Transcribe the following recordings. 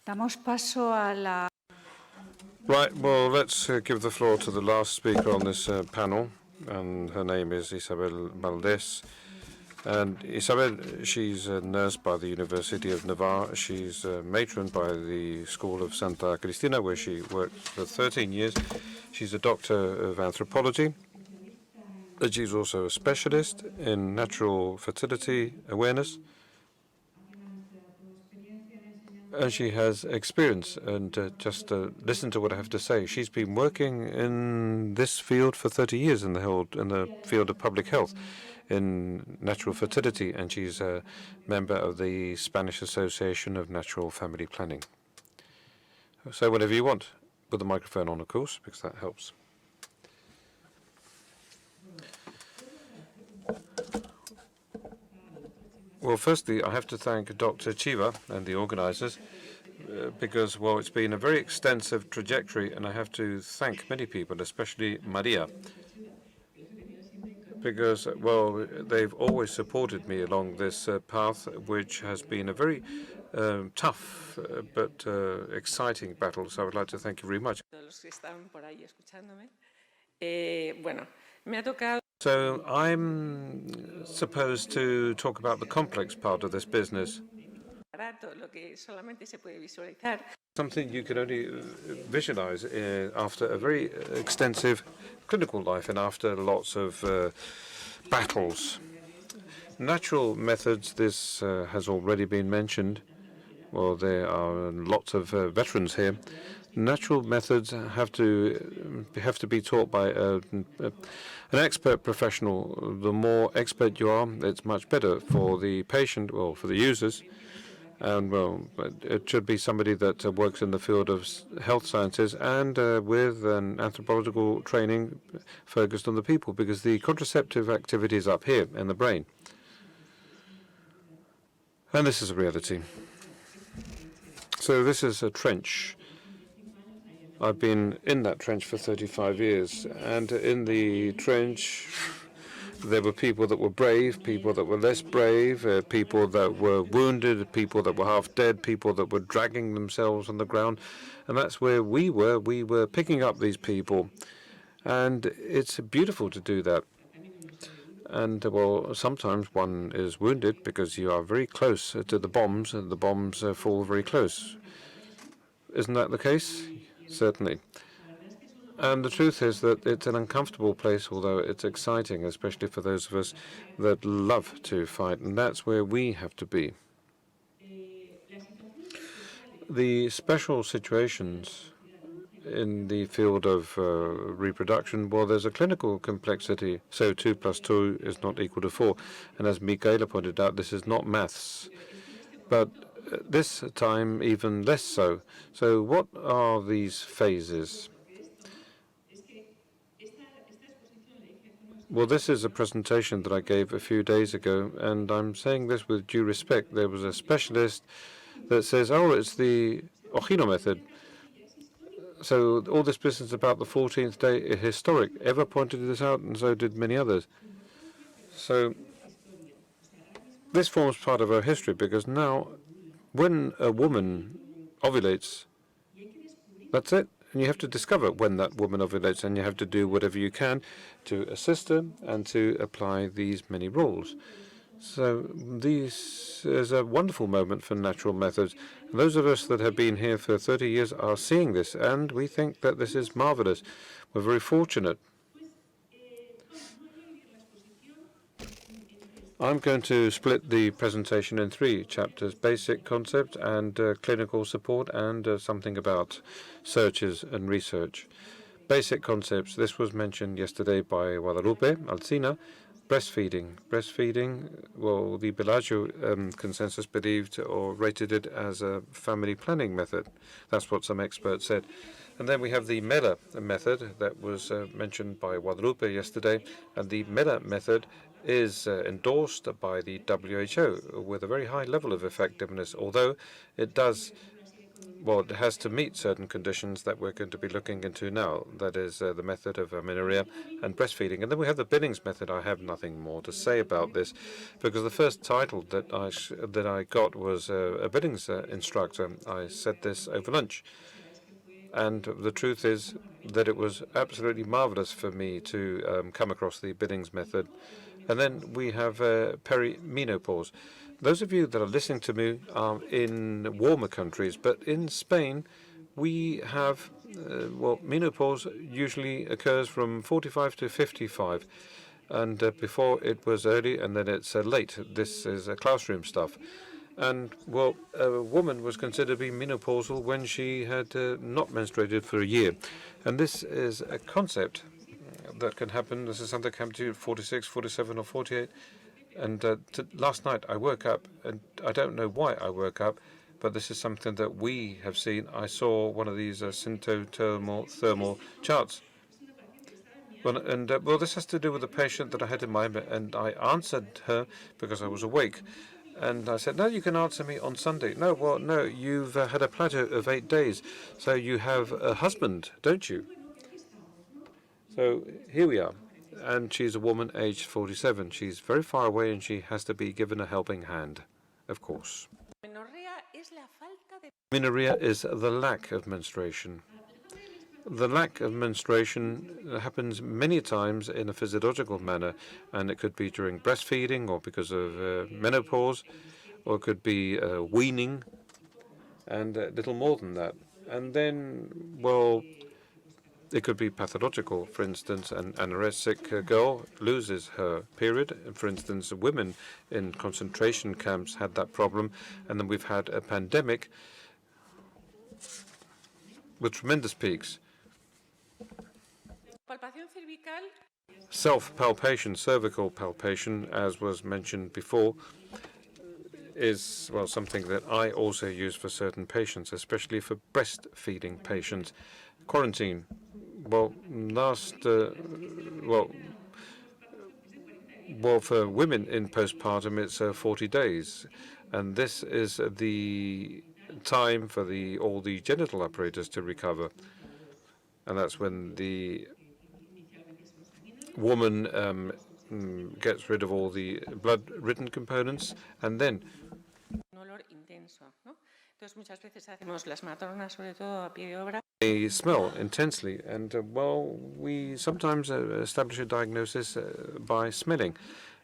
Damos paso a la... Right, well, let's give the floor to the last speaker on this panel, and her name is Isabel Valdés. And Isabel, she's a nurse by the University of Navarre. She's a matron by the School of Santa Cristina, where she worked for 13 years. She's a doctor of anthropology. And she's also a specialist in natural fertility awareness. And she has experience, and just listen to what I have to say. She's been working in this field for 30 years in the field of public health, in natural fertility, and she's a member of the Spanish Association of Natural Family Planning. So whenever you want, with the microphone on, of course, because that helps. Well, firstly, I have to thank Dr. Chiva and the organizers because, well, it's been a very extensive trajectory, and I have to thank many people, especially Maria, because, well, they've always supported me along this path, which has been a very tough but exciting battle. So I would like to thank you very much. So I'm supposed to talk about the complex part of this business. Something you can only visualize after a very extensive clinical life and after lots of battles. Natural methods, this has already been mentioned. Well, there are lots of veterans here. Natural methods have to be taught by an expert professional. The more expert you are, it's much better for the patient, or for the users. And, well, it should be somebody that works in the field of health sciences and with an anthropological training focused on the people, because the contraceptive activity is up here in the brain. And this is a reality. So this is a trench. I've been in that trench for 35 years, and in the trench there were people that were brave, people that were less brave, people that were wounded, people that were half dead, people that were dragging themselves on the ground, and that's where we were. We were picking up these people, and it's beautiful to do that. And, well, sometimes one is wounded because you are very close to the bombs, and the bombs fall very close. Isn't that the case? Certainly. And the truth is that it's an uncomfortable place, although it's exciting, especially for those of us that love to fight, and that's where we have to be. The special situations in the field of reproduction, well, there's a clinical complexity, so 2 + 2 is not equal to 4. And as Michaela pointed out, this is not maths. But this time, even less so. So what are these phases? Well, this is a presentation that I gave a few days ago, and I'm saying this with due respect. There was a specialist that says, oh, it's the Ojino method. So all this business about the 14th day is historic. Eva pointed this out, and so did many others. So this forms part of our history, because now when a woman ovulates, that's it. And you have to discover when that woman ovulates, and you have to do whatever you can to assist her and to apply these many rules. So this is a wonderful moment for natural methods. And those of us that have been here for 30 years are seeing this, and we think that this is marvelous. We're very fortunate. I'm going to split the presentation in 3 chapters: basic concept and clinical support, and something about searches and research. Basic concepts, this was mentioned yesterday by Guadalupe Alcina. Breastfeeding. Breastfeeding, well, the Bellagio consensus believed or rated it as a family planning method. That's what some experts said. And then we have the Mela method that was mentioned by Guadalupe yesterday. And the Mela method is endorsed by the WHO with a very high level of effectiveness, although it does well, it has to meet certain conditions that we're going to be looking into now. That is the method of amenorrhea and breastfeeding. And then we have the Billings method. I have nothing more to say about this because the first title that I got was a Billings instructor. I said this over lunch. And the truth is that it was absolutely marvelous for me to come across the Billings method. And then we have perimenopause. Those of you that are listening to me are in warmer countries, but in Spain, we have, well, menopause usually occurs from 45 to 55. And before it was early and then it's late. This is classroom stuff. And, well, a woman was considered to be menopausal when she had not menstruated for a year. And this is a concept that can happen. This is something that can happen to you at 46, 47, or 48. And last night I woke up, and I don't know why I woke up, but this is something that we have seen. I saw one of these syntothermal charts. Well, and well, this has to do with the patient that I had in mind, and I answered her because I was awake. And I said, no, you can answer me on Sunday. No, well, no, you've had a plateau of 8 days, so you have a husband, don't you? So here we are. And she's a woman aged 47. She's very far away and she has to be given a helping hand, of course. Amenorrhea is the lack of menstruation. The lack of menstruation happens many times in a physiological manner, and it could be during breastfeeding or because of menopause, or it could be weaning, and little more than that. And then, well, it could be pathological. For instance, an anorexic girl loses her period. For instance, women in concentration camps had that problem. And then we've had a pandemic with tremendous peaks. Self-palpation, cervical palpation, as was mentioned before, is, well, something that I also use for certain patients, especially for breastfeeding patients. Quarantine. Well, for women in postpartum, it's 40 days, and this is the time for all the genital apparatus to recover, and that's when the woman gets rid of all the blood-ridden components, and then they smell intensely, and well, we sometimes establish a diagnosis by smelling,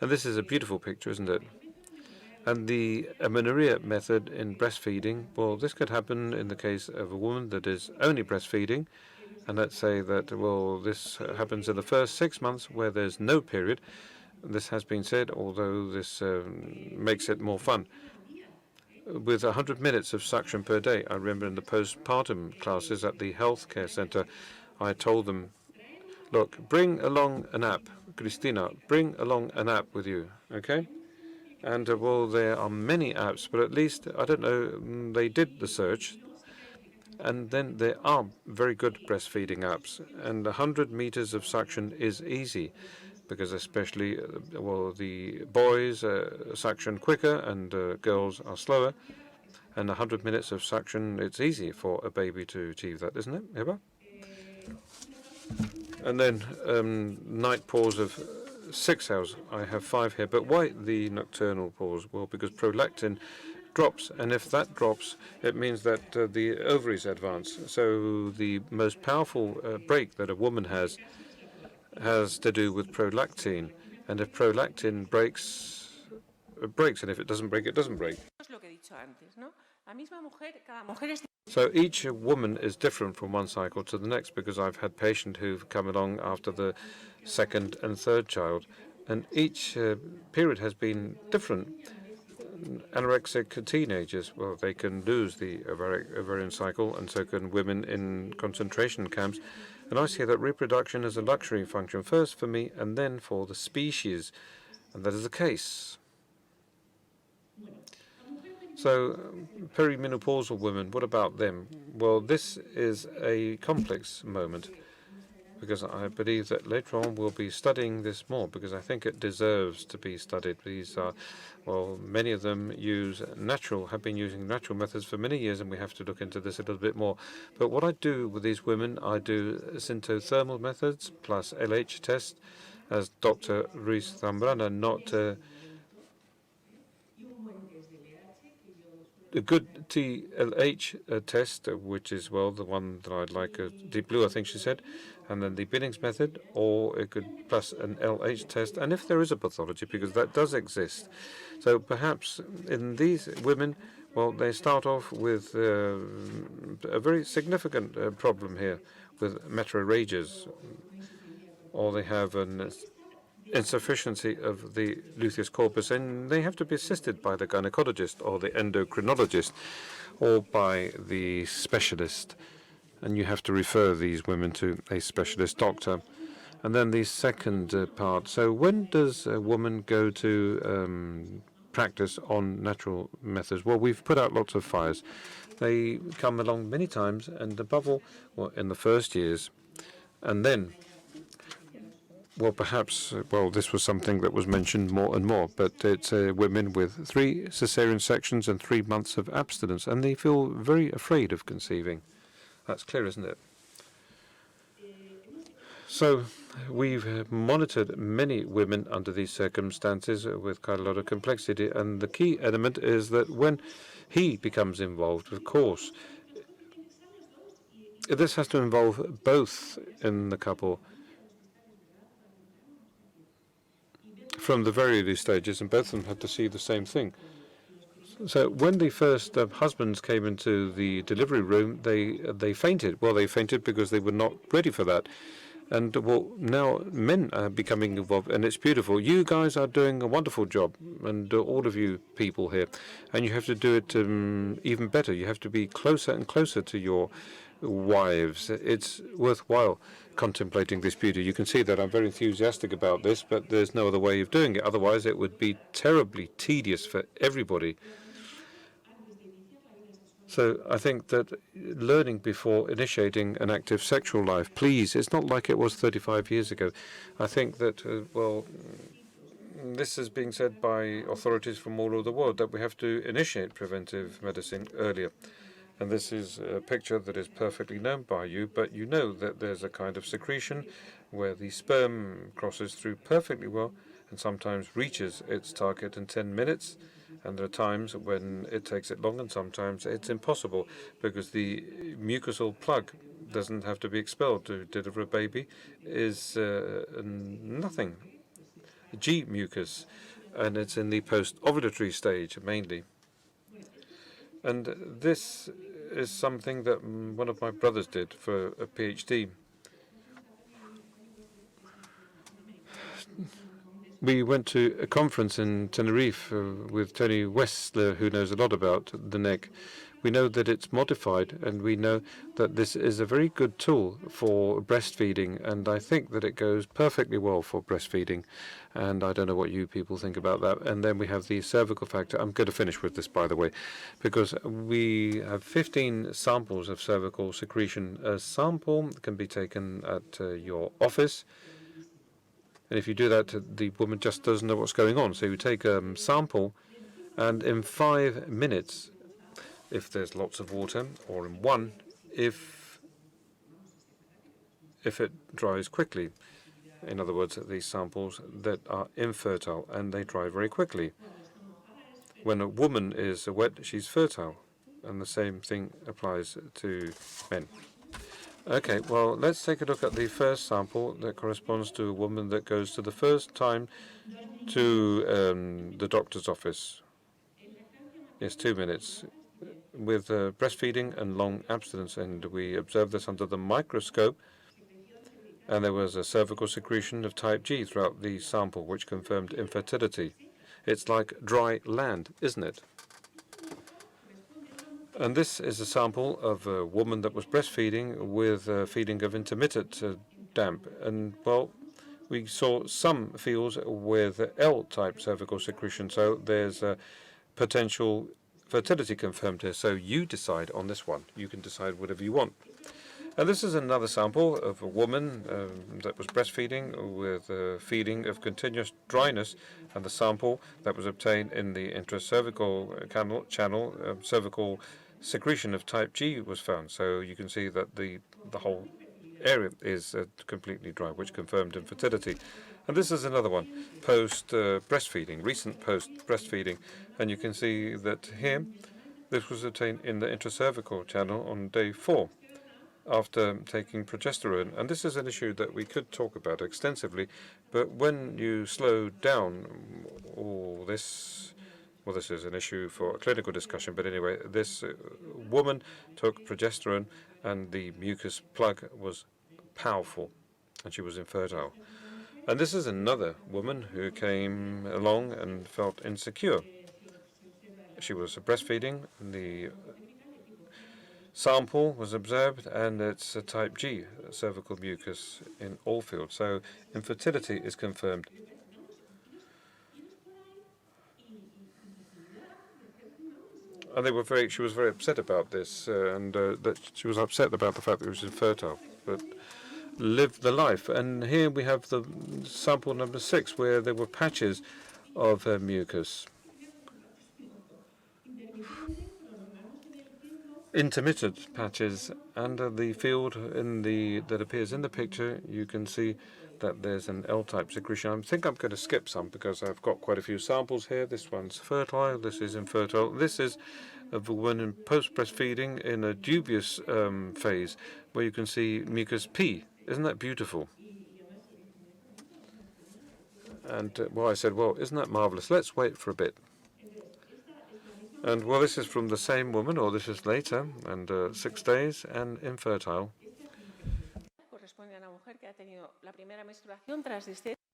and this is a beautiful picture, isn't it? And the amenorrhea method in breastfeeding, well, this could happen in the case of a woman that is only breastfeeding, and let's say that, well, this happens in the first 6 months where there's no period. This has been said, although this makes it more fun. With 100 minutes of suction per day. I remember in the postpartum classes at the healthcare center, I told them, look, bring along an app. Cristina, bring along an app with you, okay? And, well, there are many apps, but at least, I don't know, they did the search. And then there are very good breastfeeding apps. And 100 meters of suction is easy, because especially, well, the boys suction quicker and girls are slower. And 100 minutes of suction, it's easy for a baby to achieve that, isn't it, Eva? And then night pause of 6 hours. I have 5 here. But why the nocturnal pause? Well, because prolactin drops. And if that drops, it means that the ovaries advance. So the most powerful break that a woman has to do with prolactin. And if prolactin breaks, it breaks. And if it doesn't break, it doesn't break. So each woman is different from one cycle to the next, because I've had patients who've come along after the second and third child, and each period has been different. Anorexic teenagers, well, they can lose the ovarian cycle, and so can women in concentration camps. And I see that reproduction is a luxury function, first for me and then for the species, and that is the case. So, perimenopausal women, what about them? Well, this is a complex moment, because I believe that later on we'll be studying this more, because I think it deserves to be studied. These are, well, many of them have been using natural methods for many years, and we have to look into this a little bit more. But what I do with these women, I do syntothermal methods plus LH test, as Dr. Ruiz Zambrana, not a good TLH test, which is, well, the one that I'd like, deep blue, I think she said, and then the Billings method, or it could plus an LH test, and if there is a pathology, because that does exist. So perhaps in these women, well, they start off with a very significant problem here with metrorrhagias, or they have an insufficiency of the luteus corpus, and they have to be assisted by the gynecologist or the endocrinologist or by the specialist. And you have to refer these women to a specialist doctor. And then the second part. So when does a woman go to practice on natural methods? Well, we've put out lots of fires. They come along many times, and above all, well, in the first years. And then, well, perhaps, well, this was something that was mentioned more and more, but it's women with 3 cesarean sections and 3 months of abstinence, and they feel very afraid of conceiving. That's clear, isn't it? So we've monitored many women under these circumstances with quite a lot of complexity, and the key element is that when he becomes involved, of course, this has to involve both in the couple from the very early stages, and both of them have to see the same thing. So when the first husbands came into the delivery room, they fainted. Well, they fainted because they were not ready for that. And well, now men are becoming involved, and it's beautiful. You guys are doing a wonderful job, and all of you people here, and you have to do it even better. You have to be closer and closer to your wives. It's worthwhile contemplating this beauty. You can see that I'm very enthusiastic about this, but there's no other way of doing it. Otherwise, it would be terribly tedious for everybody. So I think that learning before initiating an active sexual life, please, it's not like it was 35 years ago. I think that, well, this is being said by authorities from all over the world, that we have to initiate preventive medicine earlier. And this is a picture that is perfectly known by you, but you know that there's a kind of secretion where the sperm crosses through perfectly well and sometimes reaches its target in 10 minutes. And there are times when it takes it long, and sometimes it's impossible because the mucosal plug doesn't have to be expelled to deliver a baby, is nothing, G mucus, and it's in the post-ovulatory stage mainly. And this is something that one of my brothers did for a PhD. We went to a conference in Tenerife with Tony Westler, who knows a lot about the neck. We know that it's modified, and we know that this is a very good tool for breastfeeding, and I think that it goes perfectly well for breastfeeding. And I don't know what you people think about that. And then we have the cervical factor. I'm going to finish with this, by the way, because we have 15 samples of cervical secretion. A sample can be taken at your office. And if you do that, the woman just doesn't know what's going on. So you take a sample, and in 5 minutes, if there's lots of water, or in 1, if it dries quickly. In other words, these samples that are infertile, and they dry very quickly. When a woman is wet, she's fertile, and the same thing applies to men. Okay, well, let's take a look at the first sample that corresponds to a woman that goes to the first time to the doctor's office. It's 2 minutes with breastfeeding and long abstinence, and we observed this under the microscope, and there was a cervical secretion of type G throughout the sample, which confirmed infertility. It's like dry land, isn't it? And this is a sample of a woman that was breastfeeding with a feeling of intermittent damp. And, well, we saw some fields with L-type cervical secretion, so there's a potential fertility confirmed here. So you decide on this one. You can decide whatever you want. And this is another sample of a woman that was breastfeeding with a feeling of continuous dryness, and the sample that was obtained in the intracervical channel, cervical secretion of type G was found. So you can see that the whole area is completely dry, which confirmed infertility. And this is another one, post-breastfeeding, recent post-breastfeeding. And you can see that here, this was obtained in the intracervical channel on day 4 after taking progesterone. And this is an issue that we could talk about extensively, but when you slow down all this, well, this is an issue for a clinical discussion, but anyway, this woman took progesterone and the mucus plug was powerful and she was infertile. And this is another woman who came along and felt insecure. She was breastfeeding, the sample was observed, and it's a type G cervical mucus in all fields. So infertility is confirmed. And she was very upset about this, and that she was upset about the fact that she was infertile, but lived the life. And here we have the sample number 6, where there were patches of mucus. Intermittent patches, and the field that appears in the picture, you can see that there's an L-type secretion. I think I'm going to skip some because I've got quite a few samples here. This one's fertile, this is infertile. This is of a woman in post-breastfeeding in a dubious phase, where you can see mucus P. Isn't that beautiful? And well, I said, well, isn't that marvelous? Let's wait for a bit. And well, this is from the same woman, or this is later, and 6 days, and infertile. This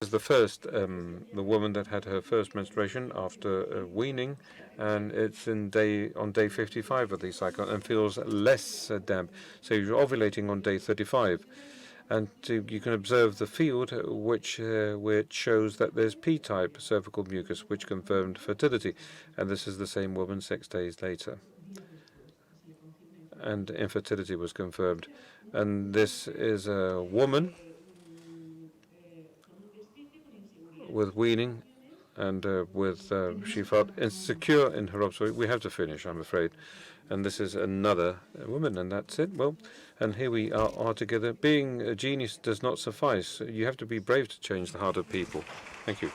is the first, the woman that had her first menstruation after weaning, and it's on day 55 of the cycle, and feels less damp. So you're ovulating on day 35. And you can observe the field, which shows that there's P-type cervical mucus, which confirmed fertility. And this is the same woman 6 days later. And infertility was confirmed. And this is a woman with weaning, and she felt insecure in her observation. We have to finish, I'm afraid. And this is another woman, and that's it. Well, and here we are together. Being a genius does not suffice. You have to be brave to change the heart of people. Thank you.